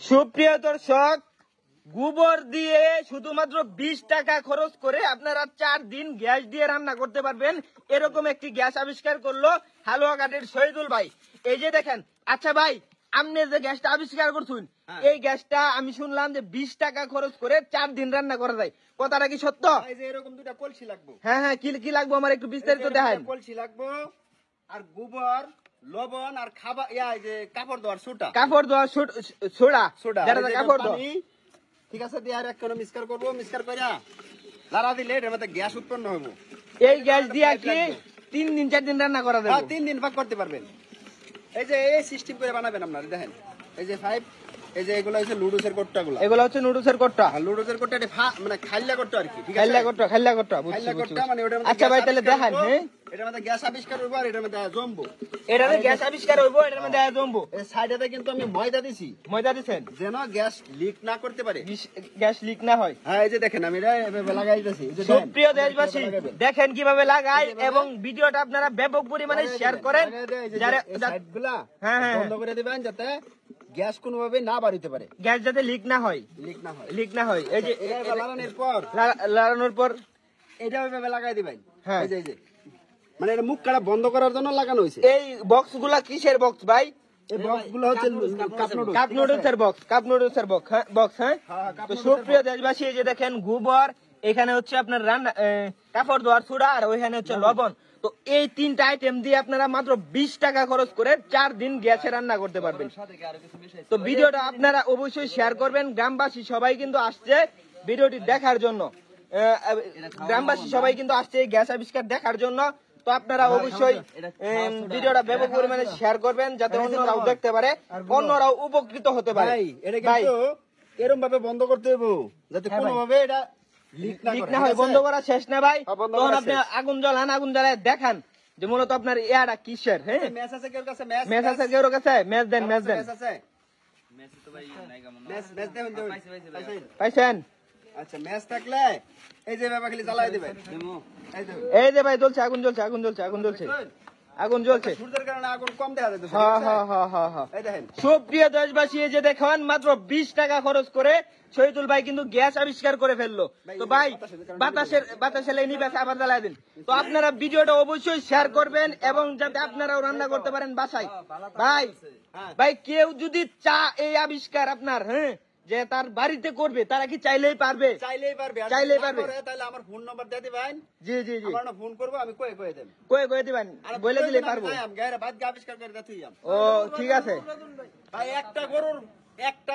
সুপ্রিয় দর্শক, গোবর দিয়ে শুধুমাত্র 20 টাকা খরচ করে আপনারা 4 দিন গ্যাস দিয়ে রান্না করতে পারবেন, এরকম একটি গ্যাস আবিষ্কার করলো হালুয়াঘাটের শহীদুল ভাই। এই যে দেখেন। আচ্ছা ভাই, আপনি যে গ্যাসটা আবিষ্কার করছেন, এই গ্যাসটা আমি শুনলাম যে 20 টাকা খরচ করে 4 দিন রান্না করা যায়, কথাটা কি সত্য? এরকম দুটা কলসি লাগবে। হ্যাঁ হ্যাঁ, কি লাগবো আমার একটু বিস্তারিত দেখান। কলসি লাগবো আর গোবর, লবণ আর খাবার, কাপড় দেওয়ার সোটা, কাপড় দেওয়া সোডা, সোডা, যেটা কাপড় দেওয়া, ঠিক আছে। দিয়ে আর এক করে মিক্সচার করবো, মিক্সচার করে লাড়া দিলে এটার মধ্যে গ্যাস উৎপন্ন হবো। এই গ্যাস দিয়ে কি 3 দিন 4 দিন রান্না করা যাবে? 3 দিন ভাগ করতে পারবেন। এই যে এই সিস্টেম করে বানাবেন আপনারা, দেখেন এই যে 5, এই যে এগুলো হচ্ছে লুডুসের কোট্টা গুলো, এগুলো হচ্ছে নুডলসের কোট্টা। আর লুডুসের কোট্টা মানে খাইলা কোট্টা আর কি, ঠিক আছে, খাইলা কোট্টা, খাইলা কোট্টা, খাইলা কোট্টা মানে ওটার মধ্যে। আচ্ছা ভাই, তাহলে দেখান। হ্যাঁ, এটার মধ্যে গ্যাস আবিষ্কার হইবো আর এটার মধ্যে জমবো। এটাতে গ্যাস আবিষ্কার হইবো, এটার মধ্যে জমবো। এই সাইডেতে কিন্তু আমি ময়দা দিছি, ময়দা দিছেন যেন গ্যাস লিক না করতে পারে, গ্যাস লিক না হয়। হ্যাঁ এই যে দেখেন আমি এটা এভাবে লাগাই দিয়েছি। সুপ্রিয় দেশবাসী, দেখেন কিভাবে লাগাই, এবং ভিডিওটা আপনারা ব্যাপক পরিমাণে শেয়ার করেন। সাইডগুলা হ্যাঁ হ্যাঁ, বন্ধ করে দিবেন যাতে গ্যাস কোনোভাবে না বাড়িতে পারে, গ্যাস যাতে লিক না হয়, লিক না হয়, লিক না হয়। এই যে এটা লাগানোর পর, লাগানোর পর এটা ওইভাবে লাগাই দিবেন। হ্যাঁ, এই যে মানে এটা মুখ কাটা বন্ধ করার জন্য লাগানো হয়েছে। এই বক্স গুলা কিসের বক্স ভাই? এই বক্স গুলো হচ্ছে কাপ নুডলসের বক্স, কাপ নুডলসের বক্স। হ্যাঁ, তো সুপ্রিয় দেশবাসী, এই যে দেখেন গোবর, এখানে হচ্ছে আপনার রান্না কাপড় ধোয়ার সোডা, আর ওইখানে হচ্ছে লবণ। তো এই 3টা আইটেম দিয়ে আপনারা মাত্র 20 টাকা খরচ করে 4 দিন গ্যাসে রান্না করতে পারবেন। তো ভিডিওটা আপনারা অবশ্যই শেয়ার করবেন। গ্রামবাসী সবাই কিন্তু আসছে ভিডিওটি দেখার জন্য, গ্রামবাসী সবাই কিন্তু আসছে এই গ্যাস আবিষ্কার দেখার জন্য। তো আপনারা অবশ্যই ভিডিওটা ব্যাপক পরিমাণে শেয়ার করবেন, যাতে অন্যরাও দেখতে পারে, অন্যরাও উপকৃত হতে পারে। এটা কিন্তু এরকম ভাবে বন্ধ করতে হবে যাতে কোনোভাবে এটা লিক না হয়। বন্ধ করা শেষ না ভাই, তখন আপনি আগুন জ্বালান, আগুন জ্বালায় দেখান যে মূলত আপনার ইয়াটা কিসের। হ্যাঁ, ম্যাচ আছে কেউ কাছে, ম্যাচ আছে কেউ কাছে, ম্যাচ দেন, ম্যাচ দেন। পাইছেন? আচ্ছা, ম্যাচ থাকলে এই যে বাবা খালি জ্বালাই দিবেন। এই যে ভাই জ্বলছে, আগুন জ্বলছে, আগুন জ্বলছে, আগুন জ্বলছে, আগুন জ্বলছে। সূর্যের কারণে আগুন কম দেখা যাচ্ছে। এই দেখেন সুপ্রিয় দেশবাসী, এই যে দেখেন মাত্র 20 টাকা খরচ করে শহীদুল ভাই কিন্তু গ্যাস আবিষ্কার করে ফেললো। তো ভাই বাতাসে লেনি বেসা আবার জ্বালাই দিন। তো আপনারা ভিডিওটা অবশ্যই শেয়ার করবেন, এবং যাতে আপনারাও রান্না করতে পারেন বাসায়। ভাই কেউ যদি এই আবিষ্কার আপনার, হ্যাঁ, যে তার বাড়িতে করবে, তারা কি চাইলেই পারবে? চাইলেই পারবে। তাহলে আমার ফোন নাম্বার দিয়ে দিবেন। জি জি জি, আমরা ফোন করবো, আমি কয়ে দেব, কয়ে দিবেন, বলে দিলে পারবো। আমি আবিষ্কার করে দিই। ও ঠিক আছে ভাই, একটা গরুর একটা